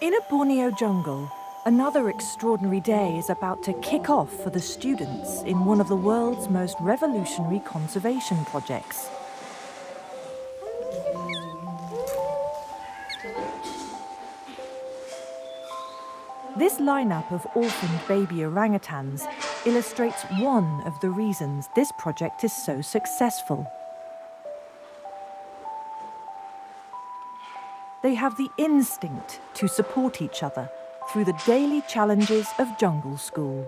In a Borneo jungle, another extraordinary day is about to kick off for the students in one of the world's most revolutionary conservation projects. This lineup of orphaned baby orangutans illustrates one of the reasons this project is so successful. They have the instinct to support each other through the daily challenges of jungle school.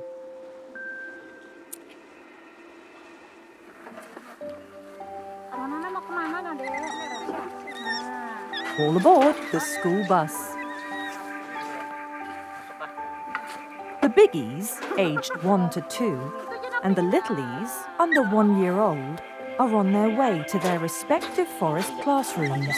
All aboard the school bus. The biggies, aged 1 to 2, and the littlies, under 1 year old, are on their way to their respective forest classrooms.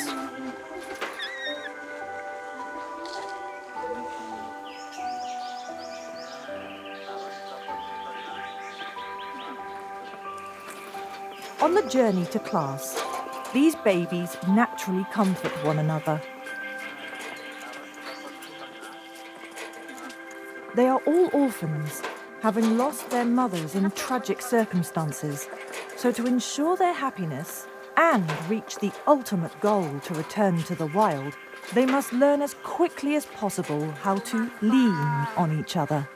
On the journey to class, these babies naturally comfort one another. They are all orphans, having lost their mothers in tragic circumstances. So to ensure their happiness and reach the ultimate goal to return to the wild, they must learn as quickly as possible how to lean on each other.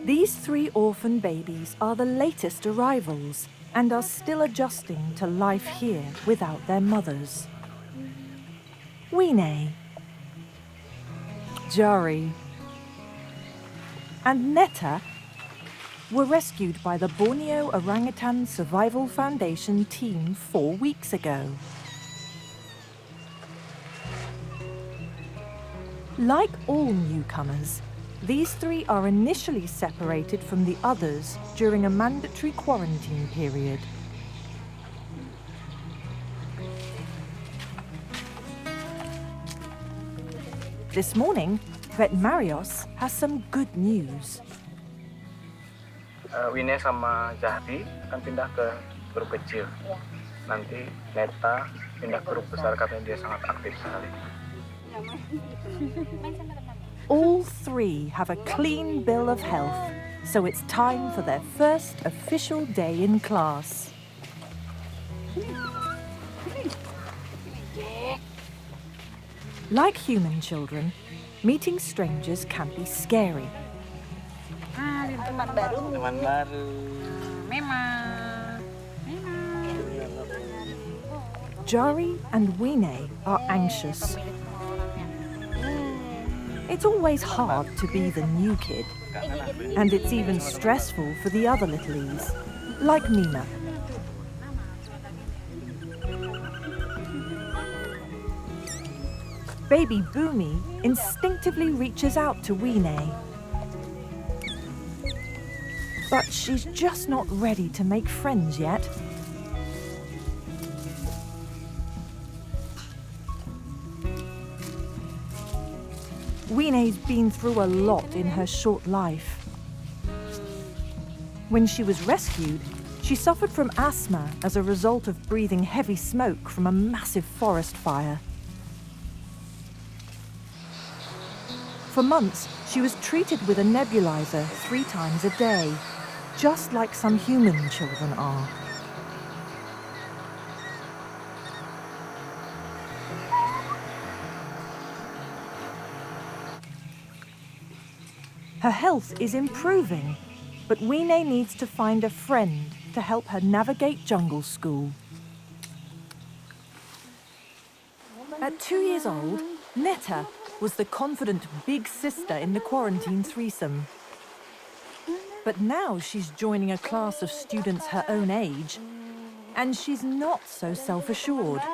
These 3 orphan babies are the latest arrivals and are still adjusting to life here without their mothers. Weene, Jari, and Netta were rescued by the Borneo Orangutan Survival Foundation team 4 weeks ago. Like all newcomers, these 3 are initially separated from the others during a mandatory quarantine period. This morning, Vet Marios has some good news. Weene sama Jahri akan pindah ke grup kecil. Nanti Neta pindah ke grup besar karena dia sangat aktif sekali. All 3 have a clean bill of health, so it's time for their first official day in class. Like human children, meeting strangers can be scary. Teman baru. Jari and Weene are anxious. It's always hard to be the new kid, and it's even stressful for the other littlies, like Mina. Baby Boomy instinctively reaches out to Weene, but she's just not ready to make friends yet. Weene's been through a lot in her short life. When she was rescued, she suffered from asthma as a result of breathing heavy smoke from a massive forest fire. For months, she was treated with a nebulizer 3 times a day, just like some human children are. Her health is improving, but Weene needs to find a friend to help her navigate jungle school. At 2 years old, Netta was the confident big sister in the quarantine threesome. But now she's joining a class of students her own age, and she's not so self-assured.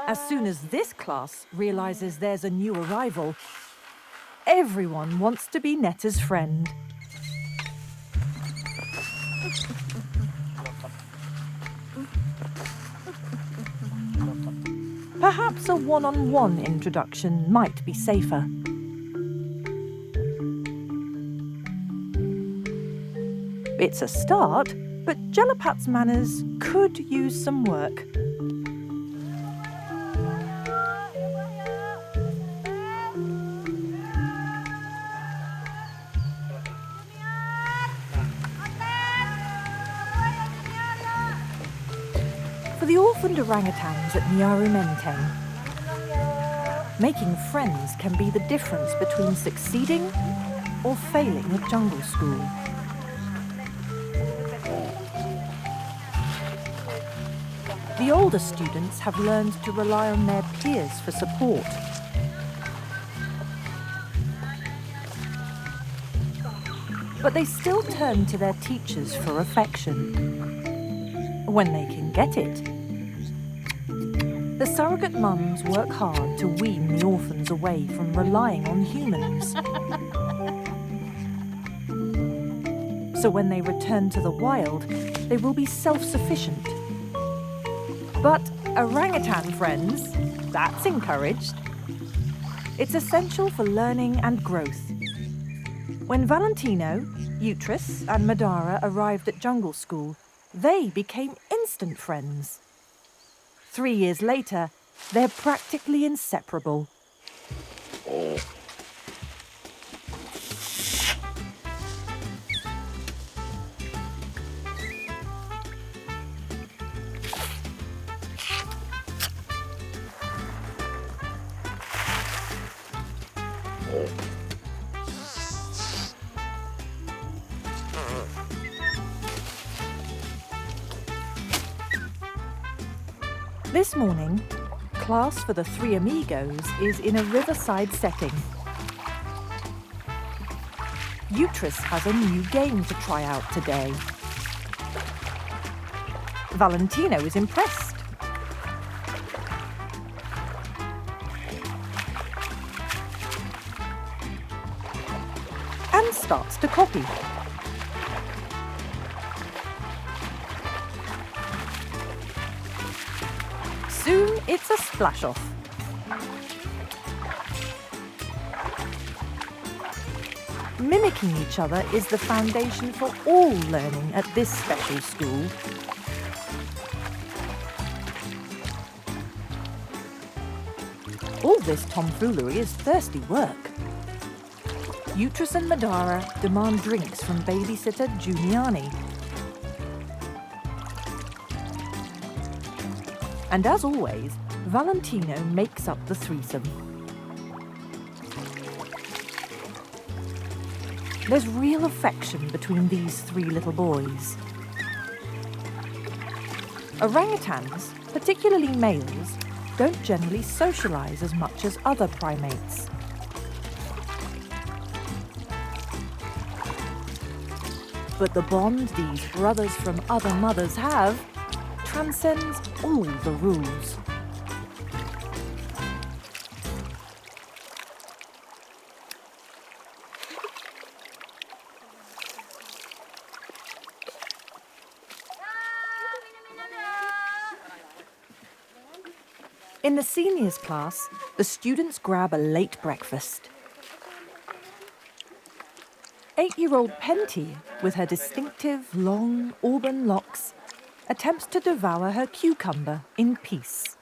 As soon as this class realizes there's a new arrival, everyone wants to be Netta's friend. Perhaps a one-on-one introduction might be safer. It's a start, but Jelapat's manners could use some work. For the orphaned orangutans at Nyaru Menteng, making friends can be the difference between succeeding or failing at jungle school. The older students have learned to rely on their peers for support. But they still turn to their teachers for affection, when they can get it. The surrogate mums work hard to wean the orphans away from relying on humans. So when they return to the wild, they will be self-sufficient. But orangutan friends, that's encouraged. It's essential for learning and growth. When Valentino, Utrus and Madara arrived at jungle school, they became instant friends. 3 years later, they're practically inseparable. This morning, class for the three amigos is in a riverside setting. Utrus has a new game to try out today. Valentino is impressed. And starts to copy. Soon it's a splash-off. Mimicking each other is the foundation for all learning at this special school. All this tomfoolery is thirsty work. Utrus and Madara demand drinks from babysitter Giuliani. And as always, Valentino makes up the threesome. There's real affection between these three little boys. Orangutans, particularly males, don't generally socialize as much as other primates. But the bond these brothers from other mothers have transcends all the rules. In the seniors class, the students grab a late breakfast. 8-year-old Penty, with her distinctive long auburn locks, attempts to devour her cucumber in peace.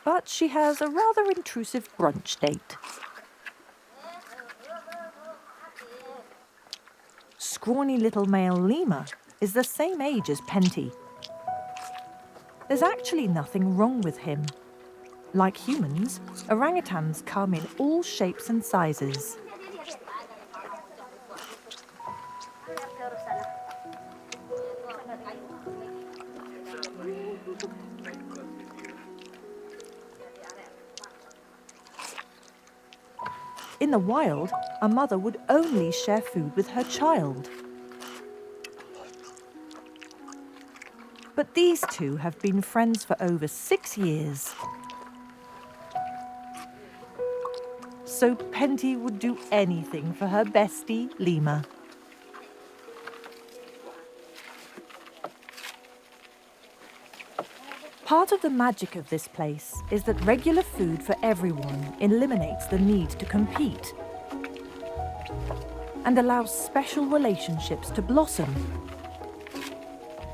But she has a rather intrusive brunch date. Scrawny little male lemur is the same age as Penty. There's actually nothing wrong with him. Like humans, orangutans come in all shapes and sizes. In the wild, a mother would only share food with her child. But these two have been friends for over 6 years. So Penty would do anything for her bestie, lemur. Part of the magic of this place is that regular food for everyone eliminates the need to compete. and allows special relationships to blossom,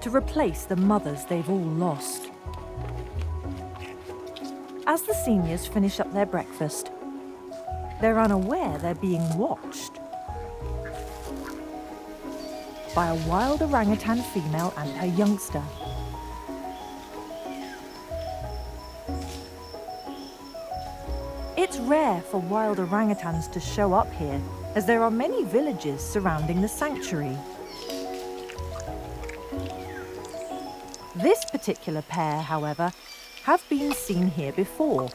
to replace the mothers they've all lost. As the seniors finish up their breakfast, they're unaware they're being watched by a wild orangutan female and her youngster. It's rare for wild orangutans to show up here, as there are many villages surrounding the sanctuary. This particular pair, however, have been seen here before.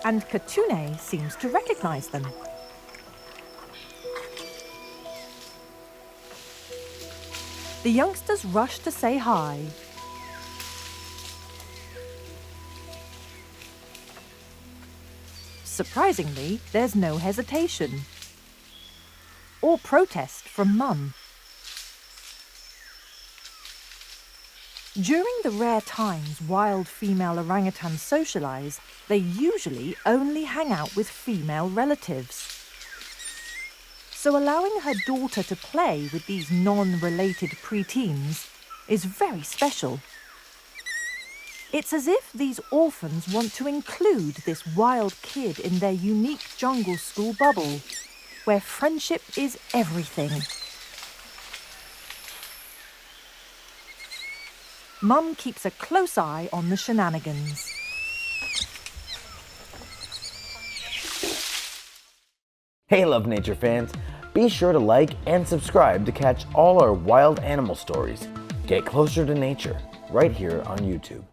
And Katune seems to recognize them. The youngsters rush to say hi. Surprisingly, there's no hesitation or protest from Mum. During the rare times wild female orangutans socialize, they usually only hang out with female relatives. So allowing her daughter to play with these non-related preteens is very special. It's as if these orphans want to include this wild kid in their unique jungle school bubble, where friendship is everything. Mum keeps a close eye on the shenanigans. Hey Love Nature fans, be sure to like and subscribe to catch all our wild animal stories. Get closer to nature right here on YouTube.